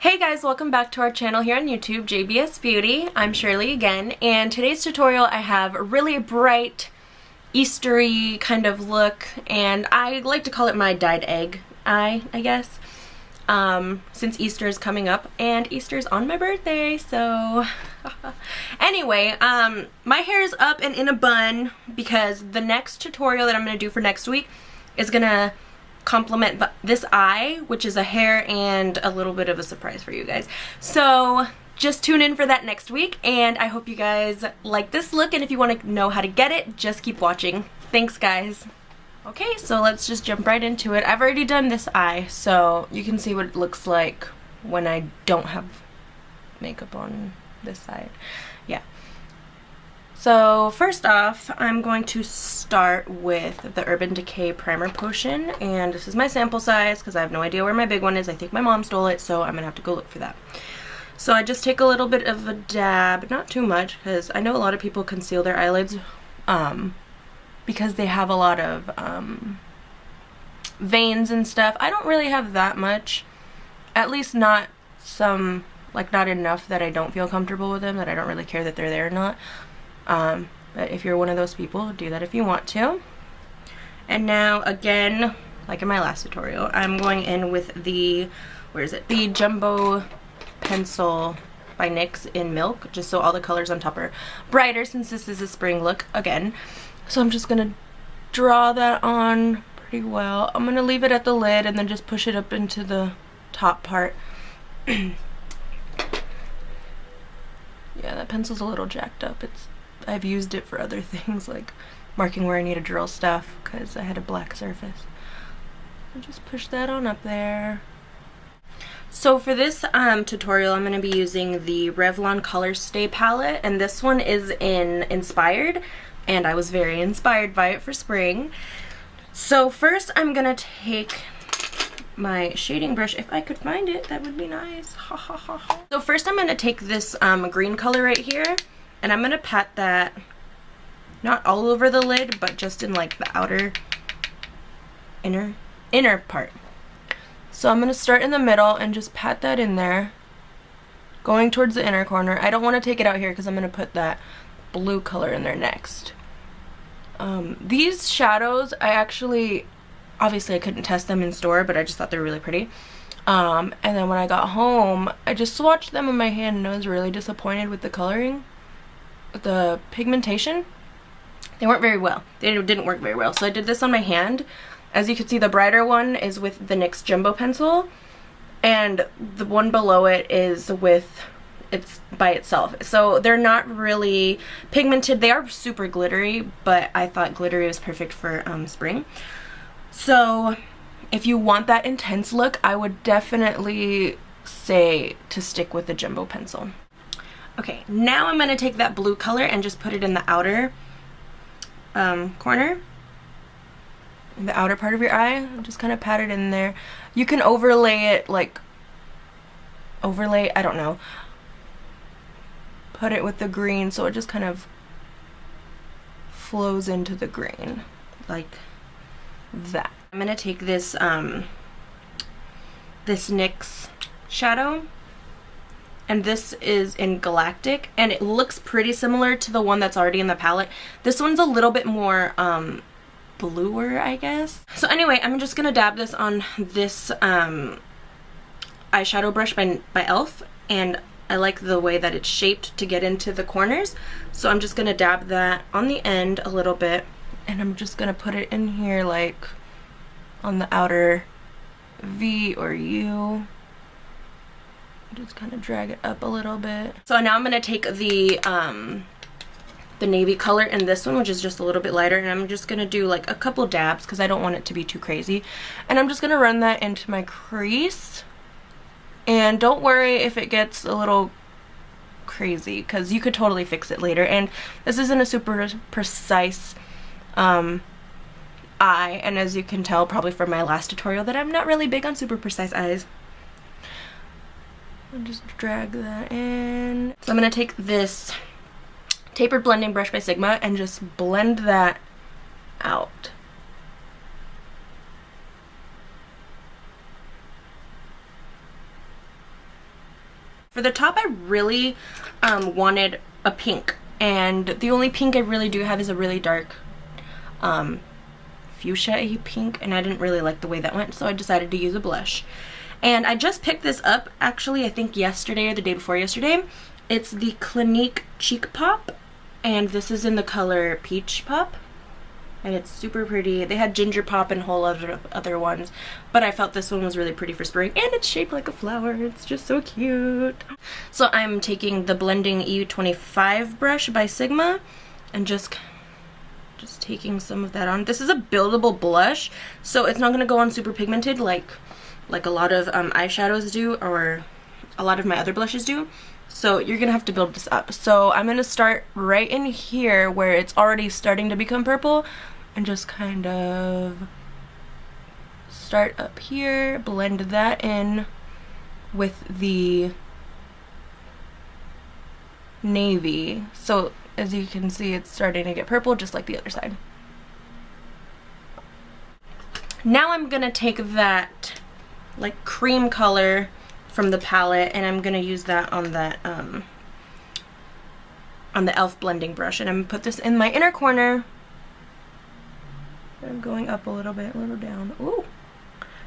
Hey guys, welcome back to our channel here on YouTube, JBS Beauty. I'm Shirley again, and today's tutorial I have a really bright, Eastery kind of look, and I like to call it my dyed egg eye, I guess, since Easter is coming up, and Easter's on my birthday, so... Anyway, my hair is up and in a bun because the next tutorial that I'm going to do for next week is going to complement this eye, which is a hair and a little bit of a surprise for you guys. So just tune in for that next week, and I hope you guys like this look, and if you want to know how to get it, just keep watching. Thanks guys. Okay, so let's just jump right into it. I've already done this eye, so you can see what it looks like when I don't have makeup on this side. Yeah. So first off, I'm going to start with the Urban Decay Primer Potion, and this is my sample size because I have no idea where my big one is. I think my mom stole it, so I'm going to have to go look for that. So I just take a little bit of a dab, not too much, because I know a lot of people conceal their eyelids because they have a lot of veins and stuff. I don't really have that much, at least not some, like not enough that I don't feel comfortable with them, that I don't really care that they're there or not. But if you're one of those people, do that if you want to. And now, again, like in my last tutorial, I'm going in with the, where is it? The Jumbo Pencil by NYX in Milk, just so all the colors on top are brighter since this is a spring look again. So I'm just going to draw that on pretty well. I'm going to leave it at the lid and then just push it up into the top part. Yeah, that pencil's a little jacked up. I've used it for other things, like marking where I need to drill stuff, because I had a black surface. I'll just push that on up there. So for this tutorial, I'm going to be using the Revlon Color Stay palette, and this one is in Inspired, and I was very inspired by it for spring. So first I'm going to take my shading brush. If I could find it, that would be nice. Ha ha ha ha. So first I'm going to take this green color right here, and I'm going to pat that, not all over the lid, but just in like the outer, inner part. So I'm going to start in the middle and just pat that in there, going towards the inner corner. I don't want to take it out here because I'm going to put that blue color in there next. These shadows, obviously I couldn't test them in store, but I just thought they were really pretty. And then when I got home, I just swatched them in my hand and I was really disappointed with the coloring. The pigmentation, they weren't very well. They didn't work very well. So I did this on my hand. As you can see, the brighter one is with the NYX Jumbo Pencil, and the one below it is it's by itself. So they're not really pigmented. They are super glittery, but I thought glittery was perfect for spring. So if you want that intense look, I would definitely say to stick with the Jumbo Pencil. Okay, now I'm going to take that blue color and just put it in the outer corner, in the outer part of your eye. Just kind of pat it in there. You can overlay it, like, I don't know, put it with the green so it just kind of flows into the green, like that. I'm going to take this, this NYX shadow, and this is in Galactic, and it looks pretty similar to the one that's already in the palette. This one's a little bit more bluer, I guess. So anyway, I'm just gonna dab this on this eyeshadow brush by e.l.f., and I like the way that it's shaped to get into the corners. So I'm just gonna dab that on the end a little bit, and I'm just gonna put it in here, like on the outer V or U. Just kind of drag it up a little bit. So now I'm going to take the navy color in this one, which is just a little bit lighter, and I'm just going to do like a couple dabs because I don't want it to be too crazy. And I'm just going to run that into my crease. And don't worry if it gets a little crazy, because you could totally fix it later. And this isn't a super precise eye, and as you can tell probably from my last tutorial that I'm not really big on super precise eyes. And just drag that in. So I'm going to take this tapered blending brush by Sigma and just blend that out. For the top, I really wanted a pink, and the only pink I really do have is a really dark fuchsia pink, and I didn't really like the way that went, so I decided to use a blush. And I just picked this up, actually, I think yesterday or the day before yesterday. It's the Clinique Cheek Pop, and this is in the color Peach Pop, and it's super pretty. They had Ginger Pop and whole other ones, but I felt this one was really pretty for spring, and it's shaped like a flower. It's just so cute. So I'm taking the Blending E25 brush by Sigma, and just taking some of that on. This is a buildable blush, so it's not going to go on super pigmented like a lot of eyeshadows do, or a lot of my other blushes do. So you're going to have to build this up. So I'm going to start right in here where it's already starting to become purple, and just kind of start up here, blend that in with the navy. So as you can see, it's starting to get purple just like the other side. Now I'm gonna take that like cream color from the palette, and I'm gonna use that on that on the e.l.f. blending brush, and I'm gonna put this in my inner corner. I'm going up a little bit, a little down. Ooh.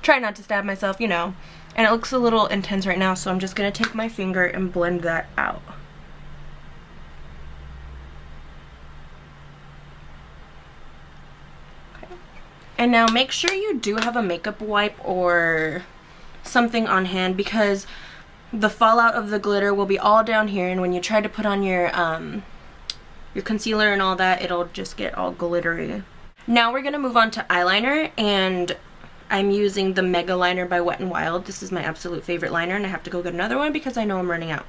Try not to stab myself, you know. And it looks a little intense right now, so I'm just gonna take my finger and blend that out. And now make sure you do have a makeup wipe or something on hand, because the fallout of the glitter will be all down here, and when you try to put on your concealer and all that, it'll just get all glittery. Now we're gonna move on to eyeliner, and I'm using the Mega Liner by Wet n Wild. This is my absolute favorite liner, and I have to go get another one because I know I'm running out.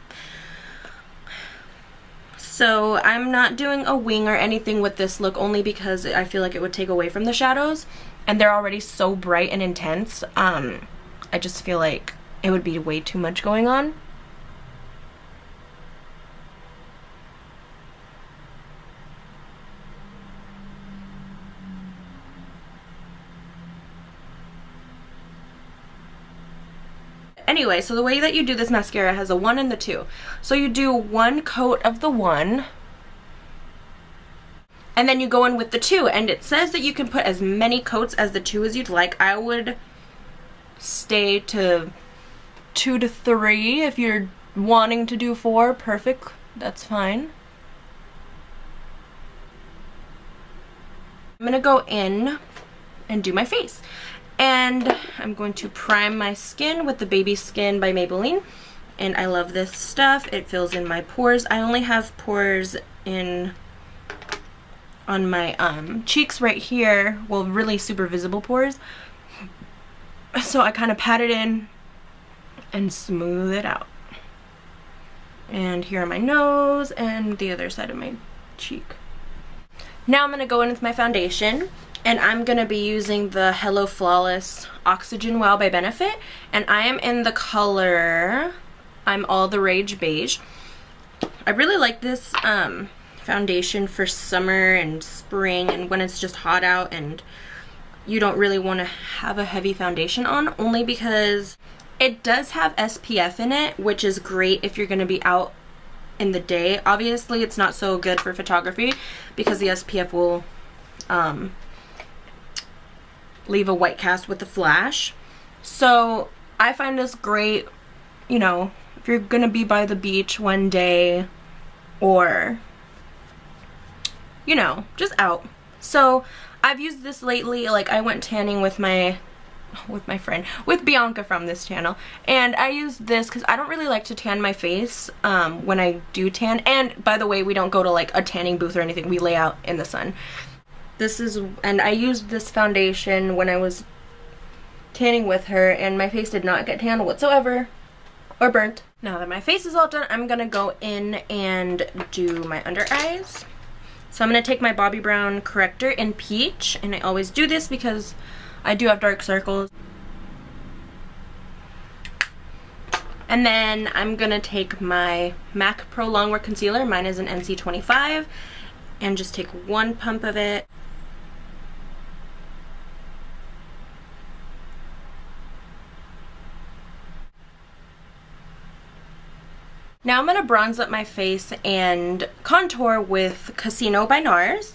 So I'm not doing a wing or anything with this look, only because I feel like it would take away from the shadows, and they're already so bright and intense. I just feel like it would be way too much going on. Anyway, so the way that you do this mascara has a 1 and the 2. So you do 1 coat of the 1, and then you go in with the 2, and it says that you can put as many coats as the 2 as you'd like. I would stay to 2 to 3. If you're wanting to do 4, perfect, that's fine. I'm gonna go in and do my face. And I'm going to prime my skin with the Baby Skin by Maybelline. And I love this stuff. It fills in my pores. I only have pores on my cheeks right here. Well, really super visible pores. So I kind of pat it in and smooth it out. And here on my nose and the other side of my cheek. Now I'm going to go in with my foundation. And I'm going to be using the Hello Flawless Oxygen Wow by Benefit. And I am in the color I'm All the Rage Beige. I really like this foundation for summer and spring, and when it's just hot out and you don't really want to have a heavy foundation on, only because it does have SPF in it, which is great if you're going to be out in the day. Obviously, it's not so good for photography because the SPF will leave a white cast with the flash. So I find this great, you know, if you're gonna be by the beach one day, or, you know, just out. So I've used this lately. Like, I went tanning with my friend, with Bianca from this channel, and I used this because I don't really like to tan my face when I do tan. And by the way, we don't go to like a tanning booth or anything. We lay out in the sun. And I used this foundation when I was tanning with her, and my face did not get tan whatsoever, or burnt. Now that my face is all done, I'm gonna go in and do my under eyes. So I'm gonna take my Bobbi Brown Corrector in Peach, and I always do this because I do have dark circles. And then I'm gonna take my MAC Pro Longwear Concealer, mine is an NC25, and just take 1 pump of it. Now I'm going to bronze up my face and contour with Casino by NARS.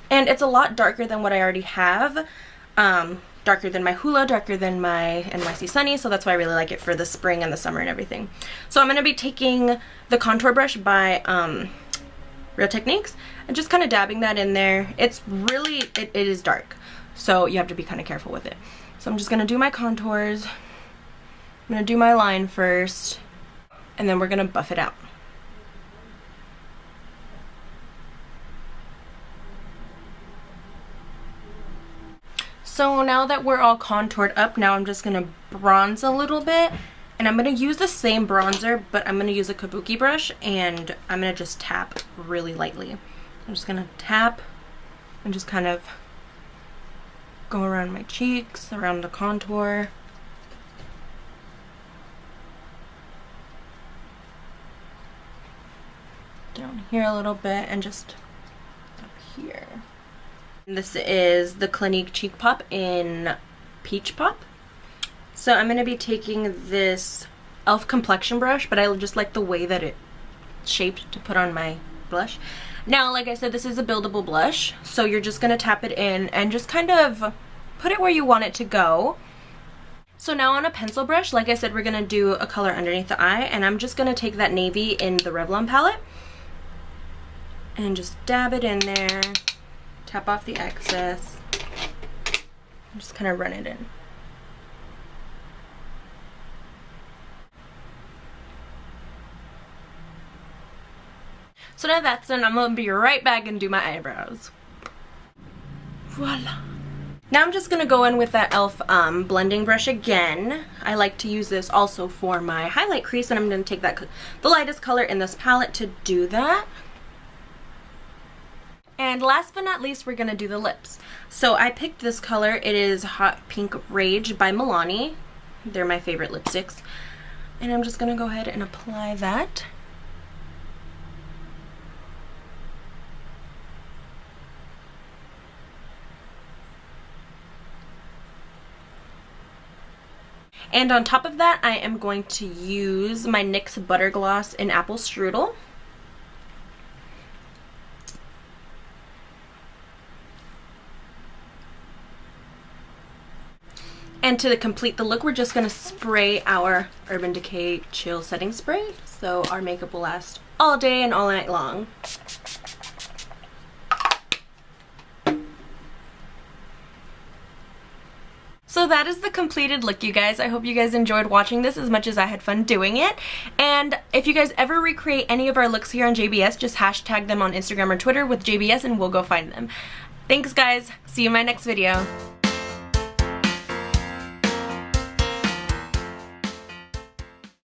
And it's a lot darker than what I already have. Darker than my Hoola, darker than my NYC Sunny, so that's why I really like it for the spring and the summer and everything. So I'm going to be taking the contour brush by Real Techniques and just kind of dabbing that in there. It's really, it is dark, so you have to be kind of careful with it. So I'm just going to do my contours. I'm going to do my line first, and then we're going to buff it out. So now that we're all contoured up, now I'm just going to bronze a little bit. And I'm going to use the same bronzer, but I'm going to use a kabuki brush, and I'm going to just tap really lightly. I'm just going to tap and just kind of go around my cheeks, around the contour. Down here a little bit, and just up here. This is the Clinique Cheek Pop in Peach Pop. So I'm going to be taking this e.l.f. complexion brush, but I just like the way that it's shaped to put on my blush. Now, like I said, this is a buildable blush, so you're just going to tap it in and just kind of put it where you want it to go. So now on a pencil brush, like I said, we're going to do a color underneath the eye, and I'm just going to take that navy in the Revlon palette and just dab it in there. Tap off the excess, and just kind of run it in. So now that's done, I'm going to be right back and do my eyebrows. Voila. Now I'm just going to go in with that e.l.f. blending brush again. I like to use this also for my highlight crease, and I'm going to take that the lightest color in this palette to do that. And last but not least, we're going to do the lips. So I picked this color. It is Hot Pink Rage by Milani. They're my favorite lipsticks. And I'm just going to go ahead and apply that. And on top of that, I am going to use my NYX Butter Gloss in Apple Strudel. And to complete the look, we're just going to spray our Urban Decay Chill Setting Spray, so our makeup will last all day and all night long. So that is the completed look, you guys. I hope you guys enjoyed watching this as much as I had fun doing it. And if you guys ever recreate any of our looks here on JBS, just hashtag them on Instagram or Twitter with JBS and we'll go find them. Thanks, guys. See you in my next video.